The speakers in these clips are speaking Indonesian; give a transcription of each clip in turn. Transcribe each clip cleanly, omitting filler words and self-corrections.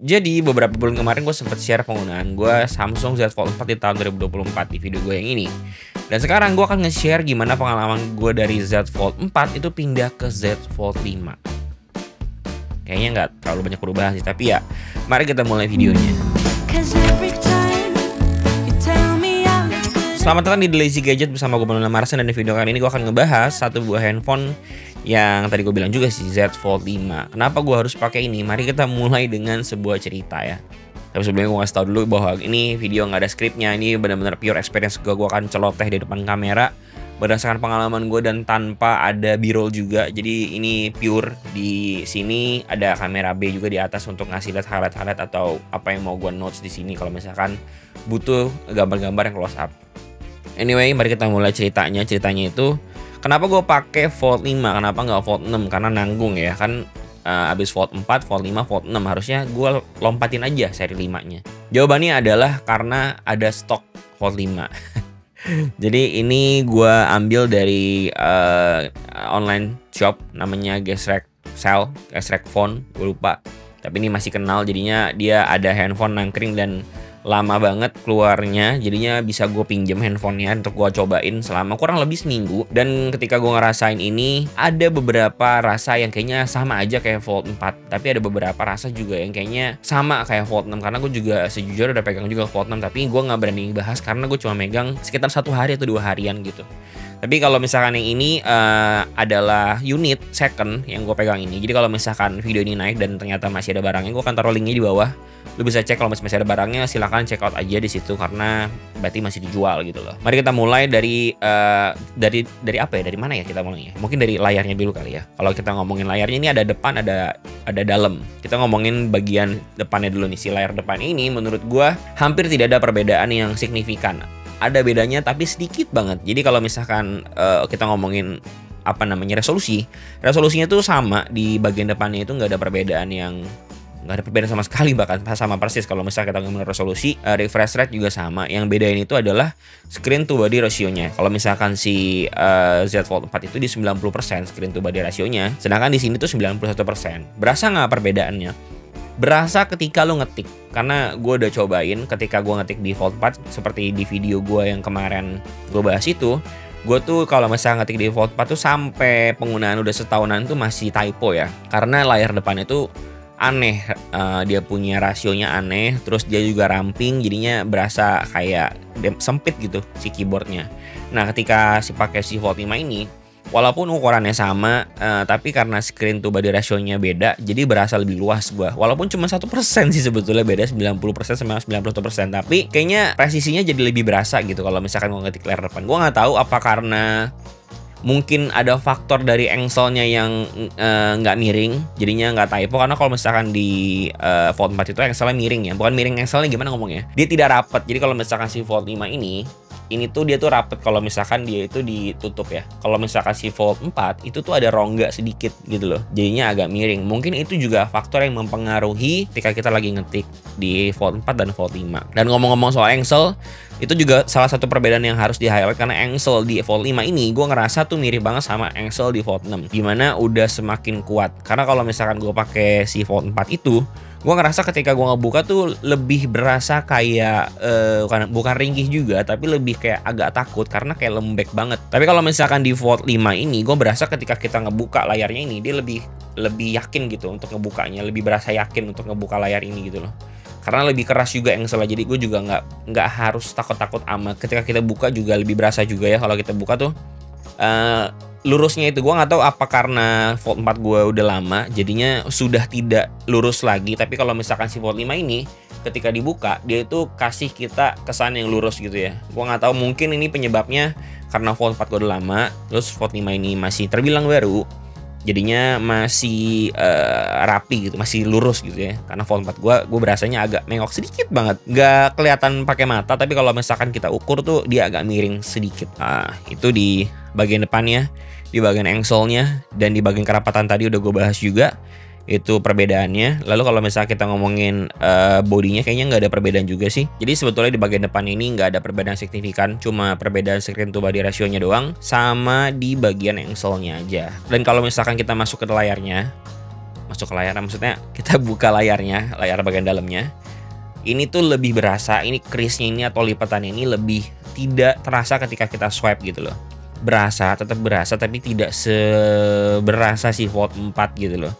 Jadi beberapa bulan kemarin gue sempat share penggunaan gue Samsung Z Fold 4 di tahun 2024 di video gue yang ini. Dan sekarang gue akan nge-share gimana pengalaman gue dari Z Fold 4 itu pindah ke Z Fold 5. Kayaknya nggak terlalu banyak perubahan sih, tapi ya mari kita mulai videonya. Selamat datang di The Lazy Gadget bersama gue Manuel Marsen, dan di video kali ini gue akan ngebahas satu buah handphone yang tadi gue bilang juga sih, Z Fold 5. Kenapa gue harus pakai ini? Mari kita mulai dengan sebuah cerita ya. Tapi sebelumnya gue ngasih tau dulu bahwa ini video nggak ada skripnya, ini benar-benar pure experience gue akan celoteh di depan kamera berdasarkan pengalaman gue dan tanpa ada b-roll juga. Jadi ini pure, di sini ada kamera B juga di atas untuk ngasih lihat highlight atau apa yang mau gue notes di sini kalau misalkan butuh gambar-gambar yang close up. Anyway, mari kita mulai ceritanya. Ceritanya itu kenapa gue pakai Fold 5, kenapa nggak Fold 6? Karena nanggung ya kan, abis Fold 4, Fold 5, Fold 6 harusnya gue lompatin aja seri 5-nya. Jawabannya adalah karena ada stok Fold 5. Jadi ini gue ambil dari online shop namanya Gesrek Cell, Gesrek Phone, gue lupa. Tapi ini masih kenal, jadinya dia ada handphone nangkring dan lama banget keluarnya, jadinya bisa gue pinjem handphonenya untuk gue cobain selama kurang lebih seminggu. Dan ketika gue ngerasain ini, ada beberapa rasa yang kayaknya sama aja kayak Fold 4, tapi ada beberapa rasa juga yang kayaknya sama kayak Fold 6. Karena gue juga sejujurnya udah pegang juga Fold 6, tapi gue nggak berani bahas karena gue cuma megang sekitar 1 hari atau 2 harian gitu. Tapi kalau misalkan yang ini adalah unit second yang gue pegang ini. Jadi kalau misalkan video ini naik dan ternyata masih ada barangnya, gue akan taruh linknya di bawah. Lu bisa cek kalau masih ada barangnya, silahkan check out aja di situ karena berarti masih dijual gitu loh. Mari kita mulai dari apa ya? Dari mana ya kita mulainya? Mungkin dari layarnya dulu kali ya. Kalau kita ngomongin layarnya, ini ada depan, ada dalam. Kita ngomongin bagian depannya dulu nih. Si layar depan ini menurut gua hampir tidak ada perbedaan yang signifikan. Ada bedanya tapi sedikit banget. Jadi kalau misalkan kita ngomongin resolusinya tuh sama di bagian depannya, itu nggak ada perbedaan sama sekali, bahkan sama persis. Kalau misalnya kita ngomongin resolusi, refresh rate juga sama. Yang bedain itu adalah screen to body ratio-nya. Kalau misalkan si Z Fold 4 itu di 90% screen to body ratio-nya, sedangkan di sini tuh 91%. Berasa nggak perbedaannya? Berasa ketika lo ngetik. Karena gue udah cobain ketika gue ngetik di Fold 4, seperti di video gue yang kemarin gue bahas itu, gue tuh kalau misalnya ngetik di Fold 4 tuh sampai penggunaan udah setahunan tuh masih typo ya. Karena layar depan itu aneh, dia punya rasionya aneh, terus dia juga ramping, jadinya berasa kayak sempit gitu si keyboardnya. Nah ketika pakai si Fold 5 ini, walaupun ukurannya sama, tapi karena screen to body rasionya beda, jadi berasa lebih luas gua. Walaupun cuma 1% sih sebetulnya beda, 90% sama 91%, tapi kayaknya presisinya jadi lebih berasa gitu kalau misalkan gua ngetik layar depan. Gua nggak tahu apa karena mungkin ada faktor dari engselnya yang nggak miring, jadinya nggak typo. Karena kalau misalkan di Fold 4 itu engselnya miring ya, bukan miring engselnya, gimana ngomongnya? Dia tidak rapat. Jadi kalau misalkan si Fold 5 ini tuh dia tuh rapat kalau misalkan dia itu ditutup ya. Kalau misalkan si Fold 4 itu tuh ada rongga sedikit gitu loh, jadinya agak miring. Mungkin itu juga faktor yang mempengaruhi ketika kita lagi ngetik di Fold 4 dan Fold 5. Dan ngomong-ngomong soal engsel, itu juga salah satu perbedaan yang harus di-highlight, karena engsel di Fold 5 ini gue ngerasa tuh mirip banget sama engsel di Fold 6, dimana udah semakin kuat. Karena kalau misalkan gue pakai si Fold 4 itu, gue ngerasa ketika gue ngebuka tuh lebih berasa kayak bukan ringkih juga, tapi lebih kayak agak takut karena kayak lembek banget. Tapi kalau misalkan di Fold 5 ini, gue berasa ketika kita ngebuka layarnya ini, dia lebih yakin gitu untuk ngebukanya, lebih berasa yakin untuk ngebuka layar ini gitu loh. Karena lebih keras juga engselnya, jadi gue juga nggak harus takut-takut amat. Ketika kita buka juga lebih berasa juga ya kalau kita buka tuh lurusnya itu. Gue nggak tahu apa karena Fold 4 gue udah lama jadinya sudah tidak lurus lagi. Tapi kalau misalkan si Fold 5 ini ketika dibuka, dia itu kasih kita kesan yang lurus gitu ya. Gue nggak tahu, mungkin ini penyebabnya karena Fold 4 gue udah lama, terus Fold 5 ini masih terbilang baru, jadinya masih rapi gitu, masih lurus gitu ya. Karena Fold 4 gue berasanya agak mengok sedikit banget, nggak kelihatan pakai mata, tapi kalau misalkan kita ukur tuh dia agak miring sedikit. Nah itu di bagian depannya, di bagian engselnya, dan di bagian kerapatan tadi udah gue bahas juga. Itu perbedaannya. Lalu kalau misalnya kita ngomongin bodinya, kayaknya nggak ada perbedaan juga sih. Jadi sebetulnya di bagian depan ini nggak ada perbedaan signifikan, cuma perbedaan screen to body ratio-nya doang, sama di bagian engselnya aja. Dan kalau misalkan kita masuk ke layarnya, masuk ke layar, maksudnya kita buka layarnya, layar bagian dalamnya, ini tuh lebih berasa, ini crease-nya ini atau lipatannya ini lebih tidak terasa ketika kita swipe gitu loh. Berasa, tetap berasa, tapi tidak seberasa si Fold 4 gitu loh.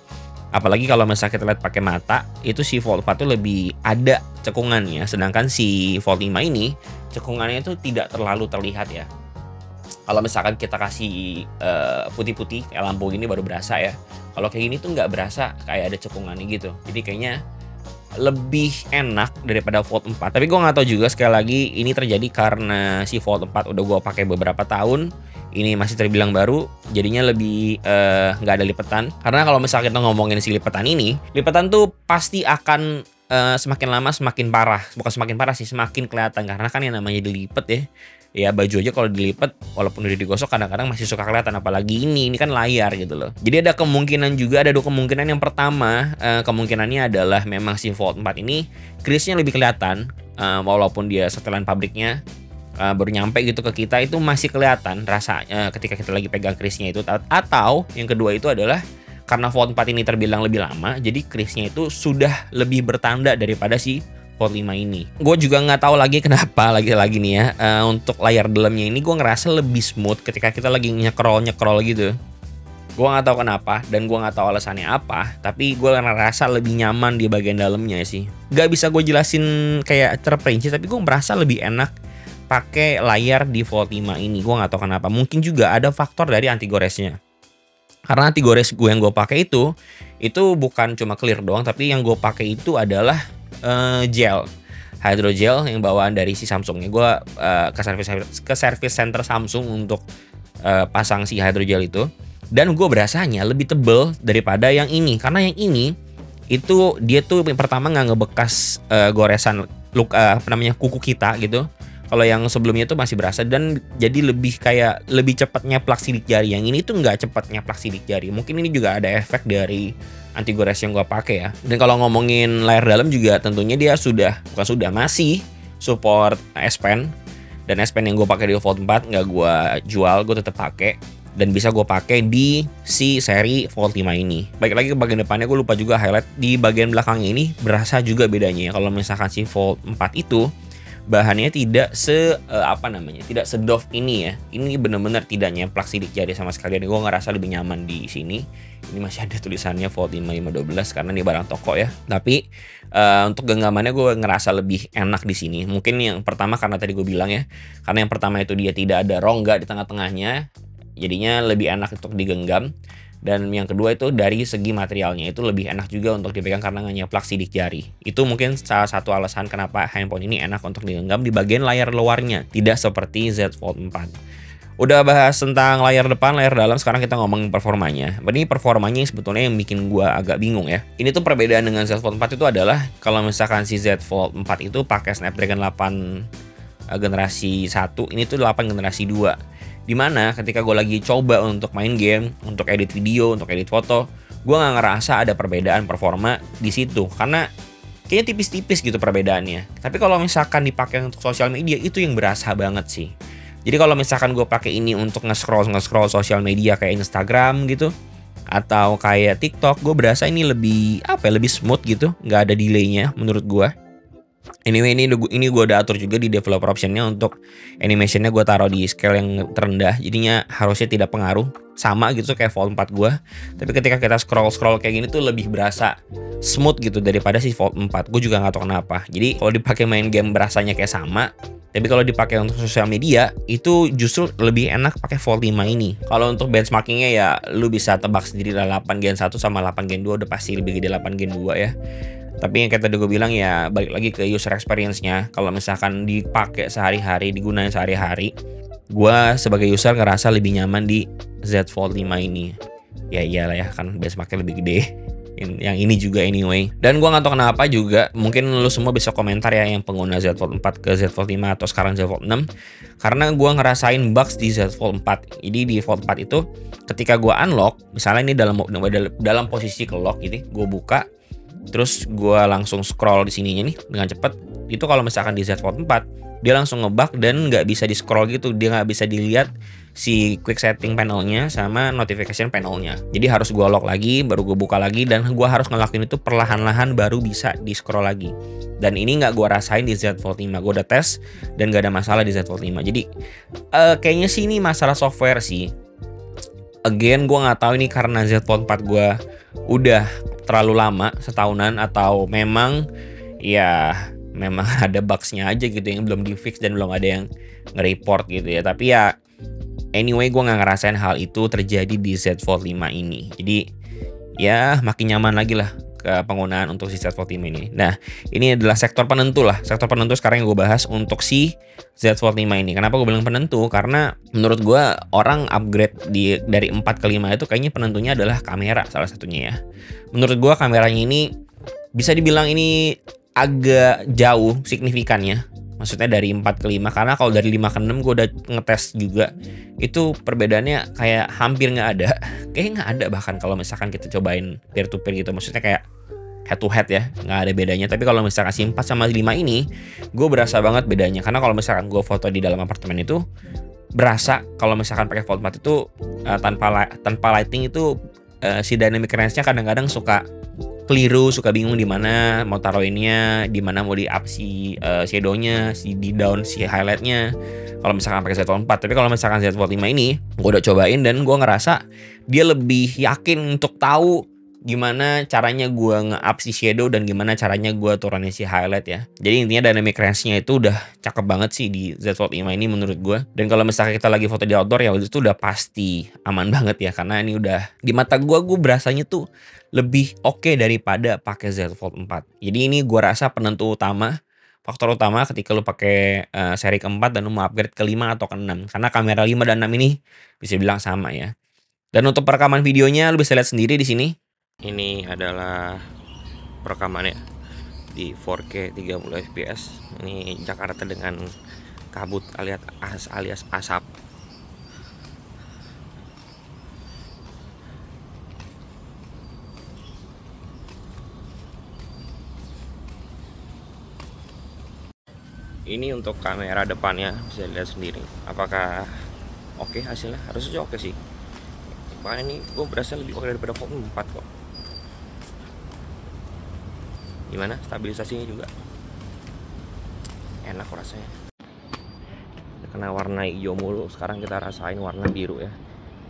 Apalagi kalau misalnya kita lihat pakai mata, itu si Fold 4 tuh lebih ada cekungannya, sedangkan si Fold 5 ini cekungannya itu tidak terlalu terlihat ya. Kalau misalkan kita kasih putih-putih kayak lampu gini baru berasa ya. Kalau kayak gini tuh nggak berasa kayak ada cekungannya gitu. Jadi kayaknya lebih enak daripada Fold 4. Tapi gue nggak tahu juga, sekali lagi ini terjadi karena si Fold 4 udah gue pakai beberapa tahun. Ini masih terbilang baru, jadinya lebih nggak ada lipatan. Karena kalau misalnya kita ngomongin si lipatan ini, lipatan tuh pasti akan semakin lama semakin parah. Bukan semakin parah sih, semakin kelihatan. Karena kan yang namanya dilipet ya. Ya baju aja kalau dilipet walaupun udah digosok kadang-kadang masih suka kelihatan, apalagi ini kan layar gitu loh. Jadi ada kemungkinan juga, ada dua kemungkinan. Yang pertama kemungkinannya adalah memang si Fold 4 ini crease-nya lebih kelihatan, walaupun dia setelan pabriknya baru nyampe gitu ke kita, itu masih kelihatan rasanya ketika kita lagi pegang crease-nya itu. Atau yang kedua itu adalah karena Fold 4 ini terbilang lebih lama, jadi crease-nya itu sudah lebih bertanda daripada si Fold 5 ini. Gue juga nggak tahu lagi kenapa lagi-lagi nih ya, untuk layar dalamnya ini gue ngerasa lebih smooth ketika kita lagi nyekrol gitu. Gue nggak tahu kenapa dan gue nggak tahu alasannya apa, tapi gue ngerasa lebih nyaman di bagian dalamnya sih. Gak bisa gue jelasin kayak terperinci, tapi gue merasa lebih enak pakai layar di Fold 5 ini. Gue nggak tahu kenapa. Mungkin juga ada faktor dari anti goresnya. Karena anti gores gue yang gue pakai itu bukan cuma clear doang, tapi yang gue pakai itu adalah gel, hydrogel yang bawaan dari si Samsungnya. Gue ke service center Samsung untuk pasang si hydrogel itu, dan gue berasanya lebih tebel daripada yang ini. Karena yang ini itu dia tuh yang pertama nggak ngebekas goresan kuku kita gitu. Kalau yang sebelumnya tuh masih berasa dan jadi lebih cepat nyeplak sidik jari. Yang ini tuh nggak cepat nyeplak sidik jari. Mungkin ini juga ada efek dari anti gores yang gue pakai ya. Dan kalau ngomongin layar dalam juga tentunya dia masih support S Pen. Dan S Pen yang gue pakai di Fold 4 nggak gue jual, gue tetap pakai. Dan bisa gue pakai di si seri Fold 5 ini. Baik lagi ke bagian depannya, gue lupa juga highlight. Di bagian belakangnya ini berasa juga bedanya ya. Kalau misalkan si Fold 4 itu bahannya tidak tidak sedof ini ya. Ini benar-benar tidak nyemplak sidik jari sama sekali. Dan gue ngerasa lebih nyaman di sini. Ini masih ada tulisannya Fold 5 512 karena ini barang toko ya. Tapi untuk genggamannya gue ngerasa lebih enak di sini. Mungkin yang pertama karena tadi gue bilang ya, karena yang pertama itu dia tidak ada rongga di tengah-tengahnya, jadinya lebih enak untuk digenggam. Dan yang kedua itu dari segi materialnya itu lebih enak juga untuk dipegang karena nggak nyeplak sidik jari. Itu mungkin salah satu alasan kenapa handphone ini enak untuk digenggam di bagian layar luarnya, tidak seperti Z Fold 4. Udah bahas tentang layar depan, layar dalam, sekarang kita ngomongin performanya. Ini performanya sebetulnya yang bikin gua agak bingung ya. Ini tuh perbedaan dengan Z Fold 4 itu adalah kalau misalkan si Z Fold 4 itu pakai Snapdragon 8 generasi 1, ini tuh 8 generasi 2. Dimana ketika gue lagi coba untuk main game, untuk edit video, untuk edit foto, gue nggak ngerasa ada perbedaan performa di situ karena kayaknya tipis-tipis gitu perbedaannya. Tapi kalau misalkan dipakai untuk sosial media itu yang berasa banget sih. Jadi kalau misalkan gue pakai ini untuk nge-scroll sosial media kayak Instagram gitu atau kayak TikTok, gue berasa ini lebih smooth gitu, nggak ada delaynya menurut gue. Anyway, ini gue udah atur juga di developer optionnya untuk animationnya gue taruh di scale yang terendah, jadinya harusnya tidak pengaruh, sama gitu kayak Fold 4 gue. Tapi ketika kita scroll kayak gini tuh lebih berasa smooth gitu daripada si Fold 4. Gue juga nggak tahu kenapa. Jadi kalau dipakai main game berasanya kayak sama, tapi kalau dipakai untuk sosial media itu justru lebih enak pakai Fold 5 ini. Kalau untuk benchmarkingnya ya lu bisa tebak sendiri lah, 8 Gen 1 sama 8 Gen 2 udah pasti lebih gede 8 Gen 2 ya. Tapi yang kayak tadi gue bilang ya balik lagi ke user experience-nya. Kalau misalkan dipakai sehari-hari, digunain sehari-hari, gue sebagai user ngerasa lebih nyaman di Z Fold 5 ini. Ya iyalah ya, kan benchmarknya lebih gede. Yang ini juga anyway. Dan gue gak tahu kenapa juga, mungkin lu semua bisa komentar ya yang pengguna Z Fold 4 ke Z Fold 5 atau sekarang Z Fold 6. Karena gue ngerasain bugs di Z Fold 4. Jadi di Fold 4 itu ketika gue unlock, misalnya ini dalam posisi ke lock gitu, gue buka, terus gue langsung scroll di sininya nih dengan cepet. Itu kalau misalkan di Z Fold 4 dia langsung ngebug dan nggak bisa di scroll gitu, dia nggak bisa dilihat si quick setting panelnya sama notification panelnya. Jadi harus gue lock lagi, baru gue buka lagi, dan gue harus ngelakuin itu perlahan-lahan baru bisa di scroll lagi. Dan ini nggak gue rasain di Z Fold 5. Gue udah tes dan gak ada masalah di Z Fold 5. Jadi kayaknya sih ini masalah software sih. Again, gue nggak tahu ini karena Z Fold 4 gue udah terlalu lama, setahunan, atau memang ada bugsnya aja gitu yang belum di fix dan belum ada yang nge-report gitu ya. Tapi ya anyway, gue nggak ngerasain hal itu terjadi di Z Fold 5 ini. Jadi ya makin nyaman lagi lah ke penggunaan untuk si Z Fold 5 ini. Nah, ini adalah sektor penentu lah. Sektor penentu sekarang yang gue bahas untuk si Z Fold 5 ini. Kenapa gue bilang penentu? Karena menurut gue orang upgrade dari 4 ke 5 itu kayaknya penentunya adalah kamera salah satunya ya. Menurut gue kameranya ini bisa dibilang ini agak jauh signifikannya. Maksudnya dari 4 ke 5, karena kalau dari 5 ke 6 gue udah ngetes juga, itu perbedaannya kayak hampir nggak ada. Kayaknya nggak ada bahkan kalau misalkan kita cobain peer to peer gitu. Maksudnya kayak head to head ya, nggak ada bedanya. Tapi kalau misalkan si 4 sama 5 ini, gue berasa banget bedanya. Karena kalau misalkan gue foto di dalam apartemen itu, berasa kalau misalkan pakai Fold 4 itu tanpa lighting itu si dynamic range-nya kadang-kadang suka keliru, suka bingung di mana mau taruhinnya, di mana mau di up si shadow-nya, di down si highlight-nya. Kalau misalkan pakai Z Fold 4, tapi kalau misalkan Z Fold 5 ini, gue udah cobain dan gue ngerasa dia lebih yakin untuk tahu gimana caranya gue nge-up si shadow dan gimana caranya gue turunin si highlight ya. Jadi intinya dynamic range-nya itu udah cakep banget sih di Z Fold 5 ini menurut gue. Dan kalau misalkan kita lagi foto di outdoor ya itu udah pasti aman banget ya, karena ini udah di mata gue berasanya tuh lebih oke daripada pakai Z Fold 4. Jadi ini gue rasa penentu utama, faktor utama ketika lu pakai seri keempat dan lu mau upgrade ke 5 atau ke 6. Karena kamera 5 dan 6 ini bisa bilang sama ya. Dan untuk perekaman videonya lu bisa lihat sendiri di sini. Ini adalah perekamannya di 4K 30 fps. Ini Jakarta dengan kabut alias asap. Ini untuk kamera depannya, bisa lihat sendiri. Apakah oke hasilnya? Harusnya oke sih. Bahkan ini gue berasa lebih oke daripada Fold 4 kok. Gimana stabilisasinya juga enak kok rasanya. Karena warna hijau mulu, sekarang kita rasain warna biru ya,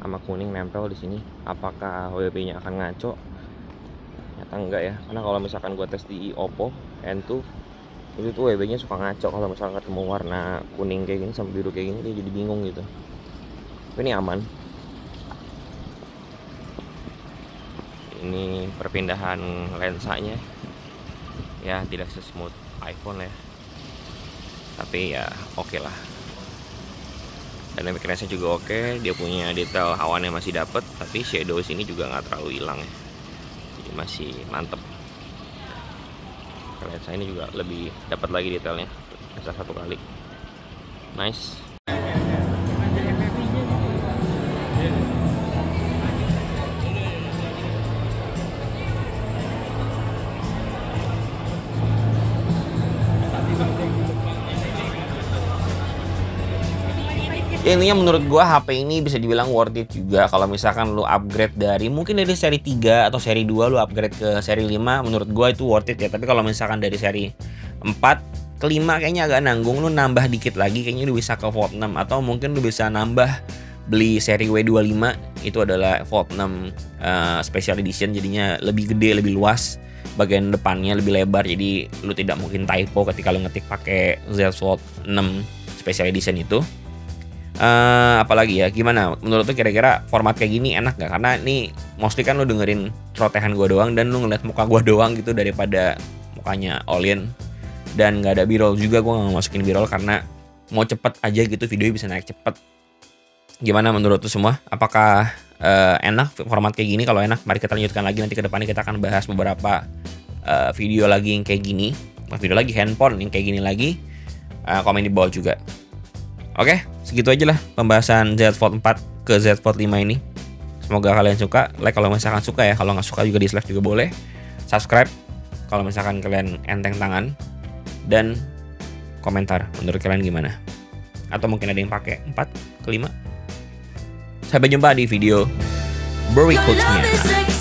sama kuning nempel di sini. Apakah WP-nya akan ngaco? Ternyata enggak ya, karena kalau misalkan gue tes di Oppo N2 itu tuh WP-nya suka ngaco kalau misalkan ketemu warna kuning kayak gini sama biru kayak gini, dia jadi bingung gitu. Tapi ini aman. Ini perpindahan lensanya ya tidak sesmooth iPhone ya, tapi ya oke lah. Dynamic range-nya juga oke, dia punya detail awannya masih dapet, tapi shadow sini juga nggak terlalu hilang ya, jadi masih mantep. Lensa ini juga lebih dapat lagi detailnya, bisa 1 kali, nice. Ya intinya menurut gua HP ini bisa dibilang worth it juga kalau misalkan lu upgrade dari mungkin dari seri 3 atau seri 2 lu upgrade ke seri 5, menurut gua itu worth it ya. Tapi kalau misalkan dari seri 4 ke 5 kayaknya agak nanggung, lu nambah dikit lagi kayaknya lu bisa ke Fold 6, atau mungkin lu bisa nambah beli seri W25, itu adalah Fold 6 Special Edition, jadinya lebih gede, lebih luas, bagian depannya lebih lebar, jadi lu tidak mungkin typo ketika lu ngetik pakai Z Fold 6 Special Edition itu. Apalagi ya, gimana menurut lu kira-kira format kayak gini enak gak? Karena ini mostly kan lu dengerin celotehan gue doang dan lu ngeliat muka gue doang gitu, daripada mukanya Olin dan gak ada b-roll juga. Gue gak masukin b-roll karena mau cepet aja gitu, videonya bisa naik cepet. Gimana menurut lu semua? Apakah enak format kayak gini? Kalau enak, mari kita lanjutkan lagi. Nanti ke depannya kita akan bahas beberapa video lagi yang kayak gini, video lagi handphone yang kayak gini lagi. Komen di bawah juga. Oke, segitu aja lah pembahasan Z Fold 4 ke Z Fold 5 ini. Semoga kalian suka. Like kalau misalkan suka ya. Kalau nggak suka juga dislike juga boleh. Subscribe kalau misalkan kalian enteng tangan. Dan komentar menurut kalian gimana. Atau mungkin ada yang pakai 4 ke 5. Sampai jumpa di video berikutnya.